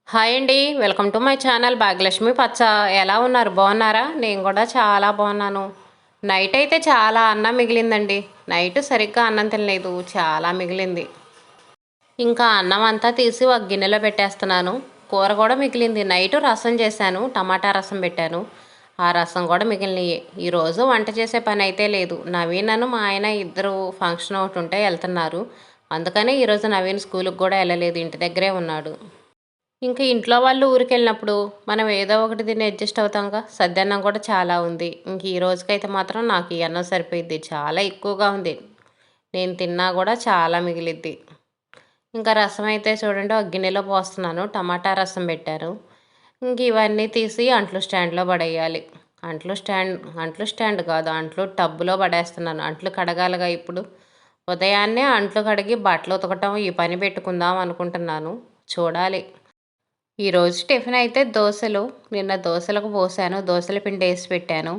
Hi అండి. Welcome to my channel Bhagyalakshmi పచ్చ. ఎలా ఉన్నారు? బాగున్నారా? నేను కూడా చాలా బాగున్నాను. నైట్ అయితే చాలా అన్నం మిగిలిందండి. నైట్ సరిగ్గా అన్నం తినలేదు, చాలా మిగిలింది. ఇంకా అన్నం అంతా తీసి ఒక గిన్నెలో పెట్టేస్తున్నాను. కూర కూడా మిగిలింది. నైట్ రసం చేశాను, టమాటా రసం పెట్టాను. ఆ రసం కూడా మిగిలినయే. ఈరోజు వంట చేసే పని అయితే లేదు. నవీనను మా ఆయన ఇద్దరు ఫంక్షన్ ఒకటి ఉంటే వెళ్తున్నారు. అందుకనే ఈరోజు నవీన్ స్కూల్కి కూడా వెళ్ళలేదు, ఇంటి దగ్గరే ఉన్నాడు. ఇంకా ఇంట్లో వాళ్ళు ఊరికెళ్ళినప్పుడు మనం ఏదో ఒకటి తిని అడ్జస్ట్ అవుతాంగా. సద్దన్నం కూడా చాలా ఉంది. ఇంక ఈ రోజుకైతే మాత్రం నాకు ఈ అన్నం సరిపోయిద్ది. చాలా ఎక్కువగా ఉంది. నేను తిన్నా కూడా చాలా మిగిలిద్ది. ఇంకా రసం అయితే చూడండి ఒక గిన్నెలో పోస్తున్నాను. టమాటా రసం పెట్టారు. ఇంక ఇవన్నీ తీసి అంట్లు స్టాండ్లో పడేయాలి. అంట్లు స్టాండ్ కాదు, అంట్లు టబ్బులో పడేస్తున్నాను. అంట్లు కడగాలిగా ఇప్పుడు. ఉదయాన్నే అంట్లు కడిగి బట్టలు ఉతకటం ఈ పని పెట్టుకుందాం అనుకుంటున్నాను. చూడాలి. ఈరోజు టిఫిన్ అయితే దోశలు. నిన్న దోశలకు పోసాను, దోశల పిండి వేసి పెట్టాను.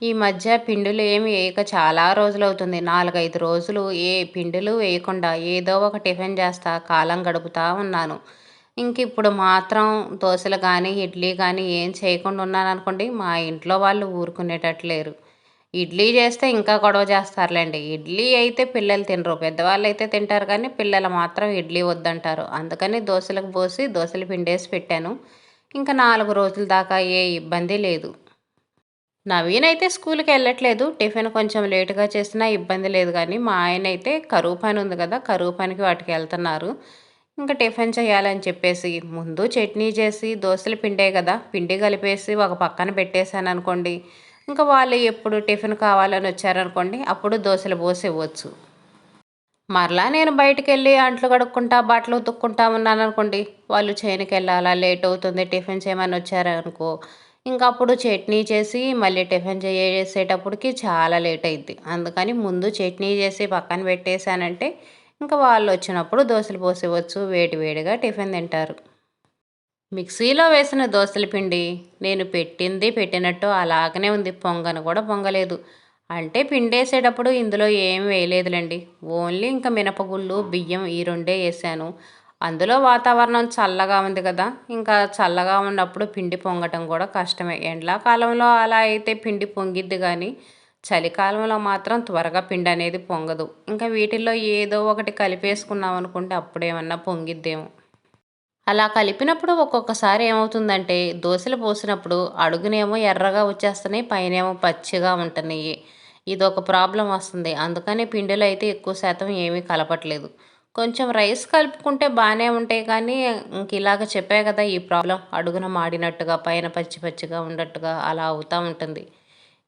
ఈ మధ్య పిండిలు ఏమి వేయక చాలా రోజులు అవుతుంది. 4-5 రోజులు ఏ పిండిలు వేయకుండా ఏదో ఒక టిఫిన్ చేస్తా కాలం గడుపుతా ఉన్నాను. ఇంక ఇప్పుడు మాత్రం దోశలు కానీ ఇడ్లీ కానీ ఏం చేయకుండా ఉన్నాను అనుకోండి, మా ఇంట్లో వాళ్ళు ఊరుకునేటట్లు లేరు. ఇడ్లీ చేస్తే ఇంకా గొడవ చేస్తారులేండి. ఇడ్లీ అయితే పిల్లలు తినరు, పెద్దవాళ్ళు అయితే తింటారు కానీ పిల్లలు మాత్రం ఇడ్లీ వద్దంటారు. అందుకని దోశలకు పోసి దోశల పిండేసి పెట్టాను. ఇంకా 4 రోజుల దాకా ఏ ఇబ్బంది లేదు. నవీన్ అయితే స్కూల్కి వెళ్ళట్లేదు. టిఫిన్ కొంచెం లేటుగా చేసినా ఇబ్బంది లేదు. కానీ మా ఆయన అయితే కరువు పని ఉంది కదా, కరువు పనికి వాటికి వెళ్తున్నారు. ఇంకా టిఫిన్ చేయాలని చెప్పేసి ముందు చట్నీ చేసి దోశలు పిండే కదా, పిండి కలిపేసి ఒక పక్కన పెట్టేశాను అనుకోండి. ఇంకా వాళ్ళు ఎప్పుడు టిఫిన్ కావాలని వచ్చారనుకోండి, అప్పుడు దోశలు పోసి ఇవ్వచ్చు. మరలా నేను బయటికెళ్ళి అంట్లు కడుక్కుంటా బట్టలు ఉతుక్కుంటా ఉన్నాను అనుకోండి, వాళ్ళు చేనుకి వెళ్ళాలా, లేట్ అవుతుంది, టిఫిన్ చేయమని వచ్చారనుకో, ఇంకా అప్పుడు చట్నీ చేసి మళ్ళీ టిఫిన్ చేసేటప్పటికి చాలా లేట్ అయింది. అందుకని ముందు చట్నీ చేసి పక్కన పెట్టేశానంటే ఇంకా వాళ్ళు వచ్చినప్పుడు దోశలు పోసివచ్చు, వేడి వేడిగా టిఫిన్ తింటారు. మిక్సీలో వేసిన దోసల పిండి నేను పెట్టినట్టు అలాగనే ఉంది. పొంగను కూడా పొంగలేదు. అంటే పిండేసేటప్పుడు ఇందులో ఏం వేయలేదులేండి. ఓన్లీ ఇంకా మినపగుళ్ళు, బియ్యం ఈ రెండే వేసాను. అందులో వాతావరణం చల్లగా ఉంది కదా, ఇంకా చల్లగా ఉన్నప్పుడు పిండి పొంగటం కూడా కష్టమే. ఎండాకాలంలో అలా అయితే పిండి పొంగిద్ది కానీ చలికాలంలో మాత్రం త్వరగా పిండి అనేది పొంగదు. ఇంకా వీటిల్లో ఏదో ఒకటి కలిపేసుకున్నాం అనుకుంటే అప్పుడేమన్నా పొంగిద్దేమో. అలా కలిపినప్పుడు ఒక్కొక్కసారి ఏమవుతుందంటే దోసలు పోసినప్పుడు అడుగునేమో ఎర్రగా వచ్చేస్తున్నాయి, పైనేమో పచ్చిగా ఉంటున్నాయి. ఇదొక ప్రాబ్లం వస్తుంది. అందుకని పిండిలో అయితే ఎక్కువ శాతం ఏమీ కలపట్లేదు. కొంచెం రైస్ కలుపుకుంటే బాగానే ఉంటాయి కానీ ఇంక ఇలాగ చెప్పా కదా, ఈ ప్రాబ్లం అడుగున మాడినట్టుగా పైన పచ్చి పచ్చిగా ఉన్నట్టుగా అలా అవుతూ ఉంటుంది.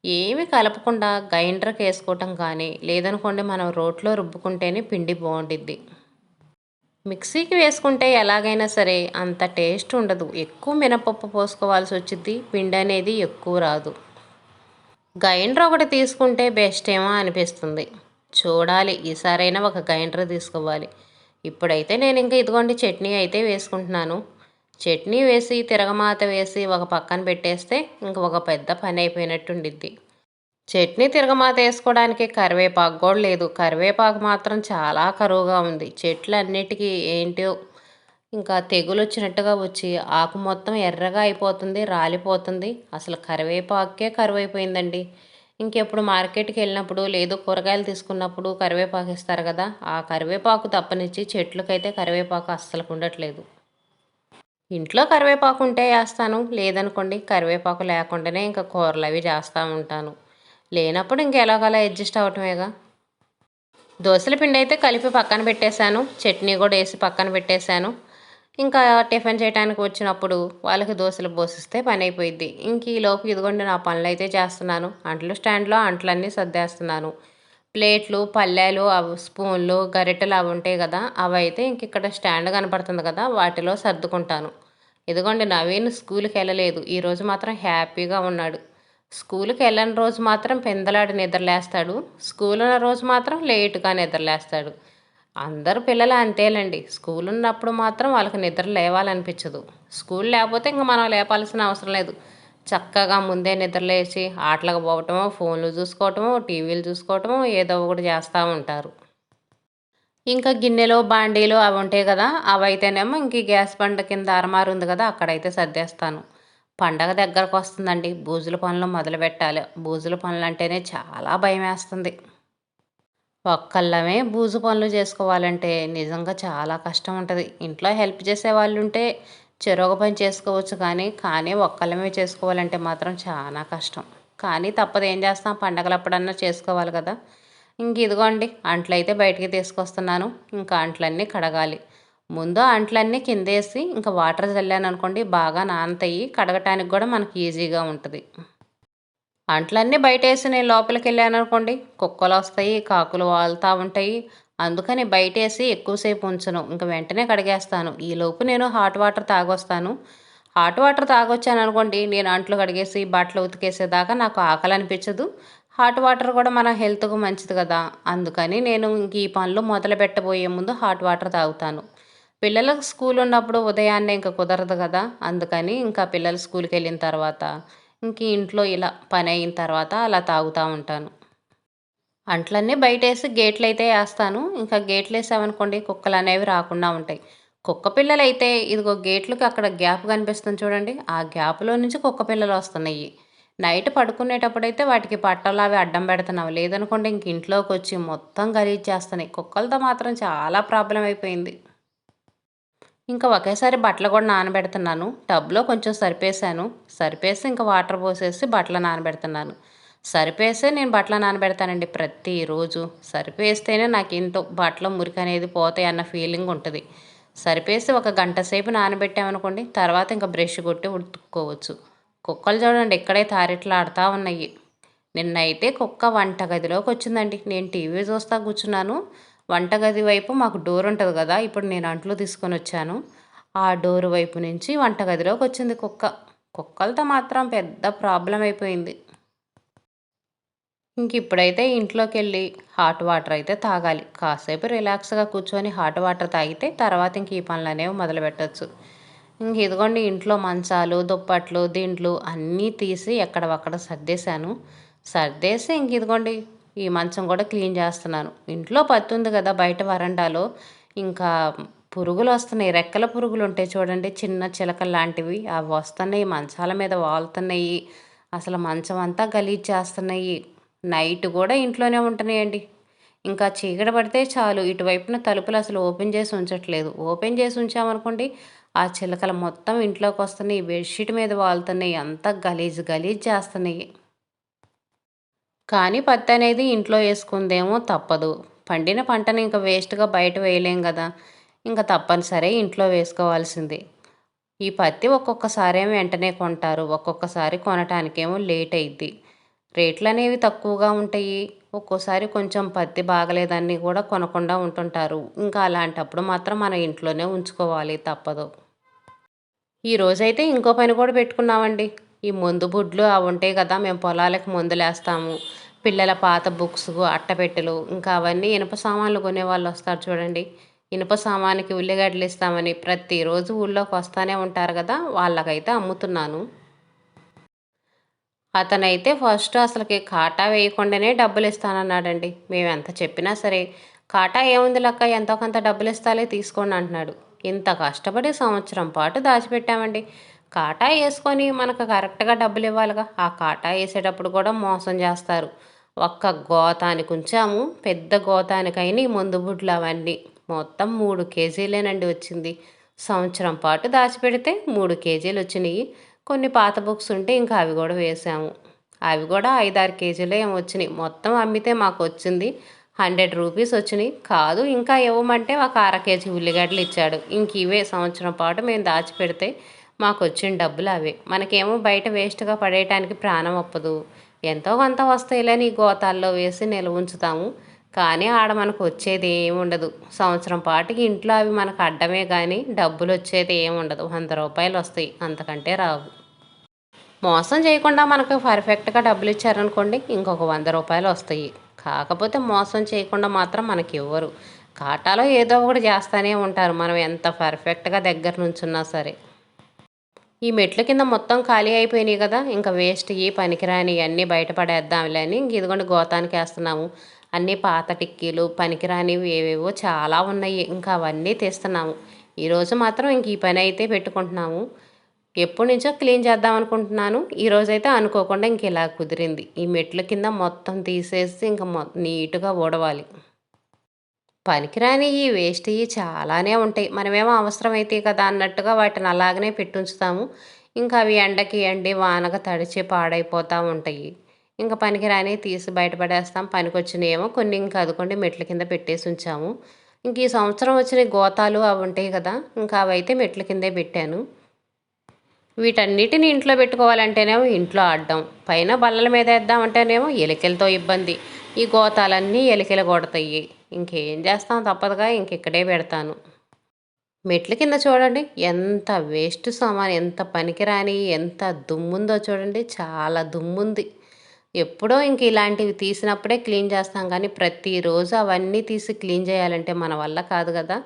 ఏమి కలపకుండా గ్రైండర్కి వేసుకోవటం కానీ లేదనుకోండి మనం రోట్లో రుబ్బుకుంటేనే పిండి బాగుండిద్ది. మిక్సీకి వేసుకుంటే ఎలాగైనా సరే అంత టేస్ట్ ఉండదు. ఎక్కువ మినపప్పు పోసుకోవాల్సి వచ్చింది, పిండి అనేది ఎక్కువ రాదు. గ్రైండర్ ఒకటి తీసుకుంటే బెస్ట్ ఏమో అనిపిస్తుంది. చూడాలి, ఈసారైనా ఒక గ్రైండర్ తీసుకోవాలి. ఇప్పుడైతే నేను ఇంకా ఇదిగోండి చట్నీ అయితే వేసుకుంటున్నాను. చట్నీ వేసి తిరగమాత వేసి ఒక పక్కన పెట్టేస్తే ఇంక ఒక పెద్ద పని అయిపోయినట్టు ఉండిద్ది. చట్నీ తిరగమాత వేసుకోవడానికి కరివేపాకు కూడా లేదు. కరివేపాకు మాత్రం చాలా కరువుగా ఉంది. చెట్లన్నిటికీ ఏంటో ఇంకా తెగులు వచ్చినట్టుగా వచ్చి ఆకు మొత్తం ఎర్రగా అయిపోతుంది, రాలిపోతుంది. అసలు కరివేపాకే కరువైపోయిందండి. ఇంకెప్పుడు మార్కెట్కి వెళ్ళినప్పుడు లేదు కూరగాయలు తీసుకున్నప్పుడు కరివేపాకు ఇస్తారు కదా, ఆ కరివేపాకు తప్పనిచ్చి చెట్లకైతే కరివేపాకు అస్సలు ఉండట్లేదు. ఇంట్లో కరివేపాకు ఉంటే వేస్తాను, లేదనుకోండి కరివేపాకు లేకుండానే ఇంకా కూరలు అవి చేస్తూ ఉంటాను. లేనప్పుడు ఇంక ఎలాగోలా అడ్జస్ట్ అవటమేగా. దోసల పిండి అయితే కలిపి పక్కన పెట్టేశాను, చట్నీ కూడా వేసి పక్కన పెట్టేశాను. ఇంకా టిఫిన్ చేయడానికి వచ్చినప్పుడు వాళ్ళకి దోశలు పోసిస్తే పని అయిపోయింది. ఇంక ఈలోపు ఇదిగోండి నా పనులు అయితే చేస్తున్నాను. అంట్లు స్టాండ్లో అంట్లన్నీ సర్దేస్తున్నాను. ప్లేట్లు, పళ్ళాలు, అవి స్పూన్లు, గరిటెలు అవి ఉంటాయి కదా, అవి అయితే ఇంక ఇక్కడ స్టాండ్ కనపడుతుంది కదా, వాటిలో సర్దుకుంటాను. ఇదిగోండి నవీన్ స్కూల్కి వెళ్ళలేదు. ఈరోజు మాత్రం హ్యాపీగా ఉన్నాడు. స్కూల్కి వెళ్ళని రోజు మాత్రం పెందలాడి నిద్రలేస్తాడు, స్కూల్ ఉన్న రోజు మాత్రం లేటుగా నిద్రలేస్తాడు. అందరు పిల్లలు అంతేలేండి. స్కూల్ ఉన్నప్పుడు మాత్రం వాళ్ళకి నిద్ర లేవాలనిపించదు. స్కూల్ లేకపోతే ఇంక మనం లేపాల్సిన అవసరం లేదు. చక్కగా ముందే నిద్రలేచి ఆటలకు పోవటమో, ఫోన్లు చూసుకోవటమో, టీవీలు చూసుకోవటమో ఏదో ఒకటి చేస్తూ ఉంటారు. ఇంకా గిన్నెలు, బాండీలు అవి ఉంటాయి గదా! అవైతేనేమో ఇంక ఈ గ్యాస్ బండ కింద అరమార ఉంది గదా! అక్కడైతే సర్దేస్తాను. పండగ దగ్గరకొస్తుందండి. బూజుల పనులు మొదలుపెట్టాలి. బూజుల పనులంటేనే చాలా భయమేస్తుంది. ఒక్కళ్ళమే బూజు పనులు చేసుకోవాలంటే నిజంగా చాలా కష్టం ఉంటది. ఇంట్లో హెల్ప్ చేసేవాళ్ళుంటే చెరొక పని చేసుకోవచ్చు కానీ ఒక్కళ్ళమే చేసుకోవాలంటే మాత్రం చానా కష్టం. కానీ తప్పదు ఏం చేస్తాం పండగలప్పుడన్నా చేసుకోవాలి గదా! ఇంక ఇదిగోండి అంట్లయితే బయటికి తీసుకొస్తున్నాను. ఇంకా అంట్లన్నీ కడగాలి. ముందు అంట్లన్నీ కిందేసి ఇంకా వాటర్ చల్లాననుకోండి బాగా నానతాయి. కడగటానికి గూడా మనకి ఈజీగా ఉంటది. అంట్లన్నీ బయటేసి నేను లోపలికెళ్ళాననుకోండి, కుక్కలొస్తాయి, కాకులు వాలుతా ఉంటాయి. అందుకని బయటేసి ఎక్కువసేపు ఉంచను. ఇంక వెంటనే కడిగేస్తాను. ఈలోపు నేను హాట్ వాటర్ తాగొస్తాను. హాట్ వాటర్ తాగొచ్చాననుకోండి, నేను అంట్లు కడిగేసి, బట్టలు ఉతికేసేదాకా నాకు ఆకలనిపిచ్చదు. హాట్ వాటర్ కూడా మన హెల్త్‌కు మంచిది గదా! అందుకని నేను ఇంక ఈ పనులు మొదలుపెట్టబోయే ముందు హాట్ వాటర్ తాగుతాను. పిల్లలకు స్కూలున్నప్పుడు ఉదయాన్నే ఇంక కుదరదు గదా! అందుకని ఇంకా పిల్లలు స్కూలుకెళ్ళిన తర్వాత ఇంక ఇంట్లో ఇలా పనయిన తర్వాత అలా తాగుతా ఉంటాను. అంట్లన్నీ బయటేసి గేట్లయితే ఏస్తాను. ఇంకా గేట్లేసామనుకోండి కుక్కలనేవి రాకుండా ఉంటాయి. కుక్క పిల్లలైతే ఇదిగో గేట్లకి అక్కడ గ్యాప్ కనిపిస్తుంది చూడండి. ఆ గ్యాప్‌లో నుంచి కుక్క పిల్లలొస్తున్నాయి. నైట్ పడుకునేటప్పుడైతే వాటికి పట్టాలవి అడ్డం పెడుతున్నాం. లేదనుకోండి ఇంక ఇంట్లోకొచ్చి మొత్తం గలీజ్ చేస్తున్నాయి. కుక్కలతో మాత్రం చాలా ప్రాబ్లమ్ అయిపోయింది. ఇంకా ఒకేసారి బట్టలు కూడా నానబెడుతున్నాను. టబ్‌లో కొంచెం సర్పేశాను. సర్పేసి ఇంకా వాటర్ పోసేసి బట్టలు నానబెడుతున్నాను. సర్పేసే నేను బట్టలు నానబెడతానండి ప్రతిరోజు. సర్పేస్తేనే నాకేంటో బట్టలు మురికనేది పోతాయన్న ఫీలింగ్ ఉంటది. సరిపేసి ఒక గంట సేపు నానబెట్టామనుకోండి, తర్వాత ఇంక బ్రష్ కొట్టి ఉతుక్కోవచ్చు. కుక్కలు చూడండి ఇక్కడే తారెట్లాడుతా ఉన్నాయి. నిన్నైతే కుక్క వంటగదిలోకొచ్చిందండి. నేను టీవీ చూస్తా కూర్చున్నాను. వంటగది వైపు మాకు డోర్ ఉంటది గదా! ఇప్పుడు నేను అంట్లు తీసుకొనొచ్చాను. ఆ డోర్ వైపు నుంచి వంటగదిలోకొచ్చింది కుక్క. కుక్కలతో మాత్రం పెద్ద ప్రాబ్లమ్ అయిపోయింది. ఇంకిప్పుడైతే ఇంట్లోకెళ్ళి హాట్ వాటర్ అయితే తాగాలి. కాసేపు రిలాక్స్‌గా కూర్చొని హాట్ వాటర్ తాగితే తర్వాత ఇంక ఈ పనులనేవి మొదలుపెట్టొచ్చు. ఇంక ఇదిగోండి ఇంట్లో మంచాలు, దుప్పట్లు, దిండ్లు అన్నీ తీసి ఎక్కడివక్కడ సర్దేశాను. సర్దేసి ఇంక ఇదిగోండి ఈ మంచం కూడా క్లీన్ చేస్తున్నాను. ఇంట్లో పత్తుంది కదా బయట వరండాలో ఇంకా పురుగులొస్తున్నాయి. రెక్కల పురుగులుంటాయి చూడండి చిన్న చిలకల్లాంటివి. అవి వస్తున్నాయి. మంచాల మీద వాలుతున్నాయి. అసలు మంచం అంతా గలీజ్ చేస్తున్నాయి. నైట్ గూడా ఇంట్లోనే ఉంటున్నాయండి. ఇంకా చీకటి పడితే చాలు ఇటువైపున తలుపులు అసలు ఓపెన్ చేసి ఉంచట్లేదు. ఓపెన్ చేసి ఉంచామనుకోండి, ఆ చిలకలు మొత్తం ఇంట్లోకొస్తున్నాయి. బెడ్‌షీట్ మీద వాలుతున్నాయి. అంతా గలీజ్ గలీజ్ చేస్తున్నాయి. కానీ పత్తనేది ఇంట్లో యేసుకుందేమో తప్పదు. పండిన పంటని ఇంక వేస్ట్‌గా బయట వేయలేం గదా! ఇంక తప్పనిసరి ఇంట్లో వేసుకోవాల్సిందే. ఈ పత్తి ఒక్కొక్కసారేమో వెంటనే కొంటారు. ఒక్కొక్కసారి కొనటానికేమో లేట్ అయిద్ది. రేట్లనేవి తక్కువగా ఉంటాయి. ఒక్కోసారి కొంచెం పత్తి బాగలేదని కూడా కొనకుండా ఉంటుంటారు. ఇంకా అలాంటప్పుడు మాత్రం మన ఇంట్లోనే ఉంచుకోవాలి తప్పదు. ఈరోజైతే ఇంకో పని కూడా పెట్టుకున్నామండి. ఈ మందు బుడ్లు అవి ఉంటాయి కదా! మేము పొలాలకు మందులేస్తాము. పిల్లల పాత బుక్సు, అట్టపెట్టెలు ఇంకా అవన్నీ ఇనుప సామాన్లు కొనేవాళ్ళొస్తారు చూడండి. ఇనుప సామానుకి ఉల్లిగడ్డలు ఇస్తామని ప్రతిరోజు ఊళ్ళోకి వస్తానే ఉంటారు కదా! వాళ్ళకైతే అమ్ముతున్నాను. అతనైతే ఫస్ట్ అసలకి కాటా వేయకుండానే డబ్బులిస్తానన్నాడండి. మేమెంత చెప్పినా సరే, "కాటా ఏముంది లక్క ఎంతో కొంత డబ్బులిస్తాలే తీసుకోండి" అంటున్నాడు. ఇంత కష్టపడి సంవత్సరం పాటు దాచిపెట్టామండి. కాటా యేసుకొని మనకు కరెక్ట్‌గా డబ్బులివ్వాలిగా. ఆ కాటా యేసేటప్పుడు కూడా మోసం చేస్తారు. ఒక్క గోతానికి ఉంచాము. పెద్ద గోతానికయినయి మందు బుడ్లు అవన్నీ. మొత్తం 3 కేజీలేనండి వచ్చింది. సంవత్సరం పాటు దాచిపెడితే 3 కేజీలొచ్చినియి. కొన్ని పాత బుక్స్ ఉంటే ఇంకా అవి గూడా వేశాము. అవి గూడా 5, 6 కేజీలో ఏమో వచ్చినియి. మొత్తం అమ్మితే మాకొచ్చింది రూ. 100 వచ్చినియి. కాదు ఇంకా ఇవ్వమంటే ఒక అర కేజీ ఉల్లిగడ్డలు ఇచ్చాడు. ఇంక ఇవే సంవత్సరం పాటు మేము దాచిపెడితే మాకొచ్చిన డబ్బులు అవే. మనకేమో బయట వేస్ట్‌గా పడేయటానికి ప్రాణం ఒప్పదు. ఎంతో కొంత వస్తాయిలని ఈ గోతాల్లో వేసి నిలవుంచుతాము. కానీ ఆడ మనకు వచ్చేది ఏముండదు. సంవత్సరం పాటుకి ఇంట్లో అవి మనకు అడ్డమే గానీ డబ్బులొచ్చేది ఏముండదు. రూ. 100 వస్తాయి. అంతకంటే రావు. మోసం చేయకుండా మనకు పర్ఫెక్ట్‌గా డబ్బులిచ్చారనుకోండి, ఇంకొక రూ. 100 వస్తాయి. కాకపోతే మోసం చేయకుండా మాత్రం మనకివ్వరు. కాటాలో ఏదో ఒకటి చేస్తానే ఉంటారు. మనం ఎంత పర్ఫెక్ట్‌గా దగ్గర నుంచున్నా సరే. ఈ మెట్ల కింద మొత్తం ఖాళీ అయిపోయినాయి కదా! ఇంక వేస్ట్‌యి, పనికిరానియి అన్నీ బయట పడేద్దాంలే అని ఇంక ఇదిగోండి గోతానికేస్తున్నాము. అన్నీ పాత టిక్కీలు పనికిరానివి ఏవేవో చాలా ఉన్నాయి. ఇంకా అవన్నీ తీస్తున్నాము. ఈరోజు మాత్రం ఇంక ఈ పని అయితే పెట్టుకుంటున్నాము. ఎప్పటినుంచో క్లీన్ చేద్దాం అనుకుంటున్నాను. ఈరోజైతే అనుకోకుండా ఇంక ఇలా కుదిరింది. ఈ మెట్ల కింద మొత్తం తీసేసి ఇంక నీట్‌గా ఊడవాలి. పనికిరానియి, వేస్ట్‌యి చాలానే ఉంటాయి. మనమేమో అవసరమైతాయి కదా అన్నట్టుగా వాటిని అలాగనే పెట్టుంచుతాము. ఇంకా అవి ఎండకి ఎండి, వానకి తడిచి పాడైపోతా ఉంటాయి. ఇంక పనికిరానియి తీసి బయట పడేస్తాం. పనికొచ్చినయేమో కొన్ని ఇంకా అదిగోండి మెట్ల కింద పెట్టేసి ఉంచాము. ఇంక ఈ సంవత్సరం వచ్చిన గోతాలు అవి ఉంటాయి కదా! ఇంకా అవైతే మెట్ల కిందే పెట్టాను. వీటన్నిటిని ఇంట్లో పెట్టుకోవాలంటేనేమో ఇంట్లో అడ్డం. పైన బల్లల మీద ఏద్దామంటేనేమో ఎలికలతో ఇబ్బంది. ఈ గోతాలన్నీ ఎలికలు కొడతాయి. ఇంకేం చేస్తాం తప్పదుగా ఇంకిక్కడే పెడతాను. మెట్ల కింద చూడండి ఎంత వేస్ట్ సామాను, ఎంత పనికిరాని, ఎంత దుమ్ముందో చూడండి. చాలా దుమ్ముంది. ఎప్పుడో ఇంక ఇలాంటివి తీసినప్పుడే క్లీన్ చేస్తాం కానీ ప్రతిరోజు అవన్నీ తీసి క్లీన్ చేయాలంటే మన వల్ల కాదు కదా!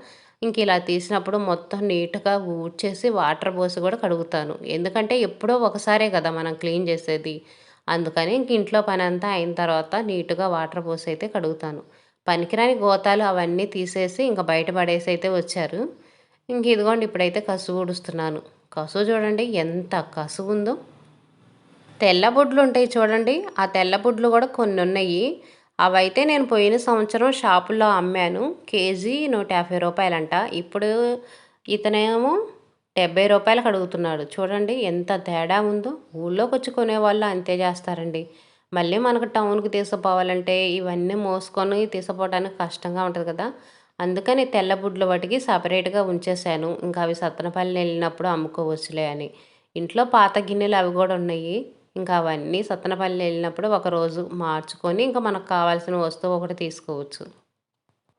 ఇంక ఇలా తీసినప్పుడు మొత్తం నీట్‌గా ఊడ్చేసి వాటర్ పోసి కూడా కడుగుతాను. ఎందుకంటే ఎప్పుడో ఒకసారే కదా మనం క్లీన్ చేసేది. అందుకని ఇంక ఇంట్లో పనంతా అయిన తర్వాత నీట్‌గా వాటర్ పోసి అయితే కడుగుతాను. పనికిరాని గోతాలు అవన్నీ తీసేసి ఇంక బయట పడేసైతే వచ్చారు. ఇంక ఇదిగోండి ఇప్పుడైతే కసువు ఊడుస్తున్నాను. కసువు చూడండి ఎంత కసువుందో. తెల్ల బుడ్లుంటాయి చూడండి. ఆ తెల్ల బుడ్లు కూడా కొన్నున్నయి. అవైతే నేను పోయిన సంవత్సరం షాపుల్లో అమ్మాను. కేజీ రూ. 150 ఇప్పుడు ఇతనేమో రూ. 70 అడుగుతున్నాడు. చూడండి ఎంత తేడా ఉందో. ఊళ్ళోకొచ్చి కొనేవాళ్ళు అంతే చేస్తారండి. మళ్ళీ మనకు టౌన్‌కి తీసుకుపోవాలంటే ఇవన్నీ మోసుకొని తీసుకుపోవడానికి కష్టంగా ఉంటది కదా! అందుకని తెల్ల బుడ్లు వాటికి సెపరేట్‌గా ఉంచేశాను. ఇంకా అవి సత్తెనపల్లి వెళ్ళినప్పుడు అమ్ముకోవచ్చులే అని. ఇంట్లో పాత గిన్నెలు అవి కూడా ఉన్నాయి. ఇంకా అవన్నీ సత్తెనపల్లి వెళ్ళినప్పుడు ఒకరోజు మార్చుకొని ఇంకా మనకు కావాల్సిన వస్తువు ఒకటి తీసుకోవచ్చు.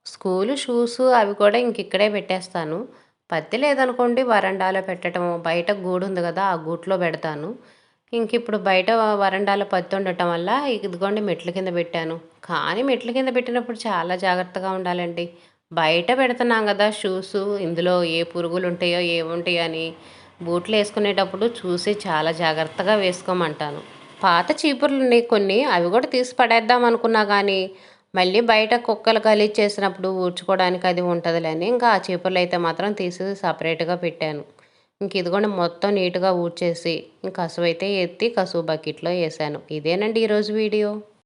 స్కూలు షూసు అవి కూడా ఇంక ఇక్కడే పెట్టేస్తాను. పత్తి లేదనుకోండి వరండాలో పెట్టటము, బయట గూడుంది కదా! ఆ గూట్లో పెడతాను. ఇంకిప్పుడు బయట వరండాలో పత్తి ఉండటం వల్ల ఇదిగోండి మెట్ల కింద పెట్టాను. కానీ మెట్ల కింద పెట్టినప్పుడు చాలా జాగ్రత్తగా ఉండాలండి. బయట పెడుతున్నాం కదా షూసు, ఇందులో ఏ పురుగులుంటాయో, ఏముంటాయో అని బూట్లేసుకునేటప్పుడు చూసి చాలా జాగ్రత్తగా వేసుకోమంటాను. పాత చీపుర్లున్నాయి కొన్ని. అవి కూడా తీసి పడేద్దాం అనుకున్నా గానీ, మళ్ళీ బయట కుక్కలు గలీజ్ చేసినప్పుడు ఊడ్చుకోవడానికి అది ఉంటదిలే అని ఇంకా ఆ చీపుర్లయితే మాత్రం తీసి సెపరేట్‌గా పెట్టాను. ఇంక ఇదిగోండి మొత్తం నీట్‌గా ఊడ్చేసి, ఇంక కసువయితే ఎత్తి కసువు బకెట్‌లో ఏశాను. ఇదేనండి ఈరోజు వీడియో.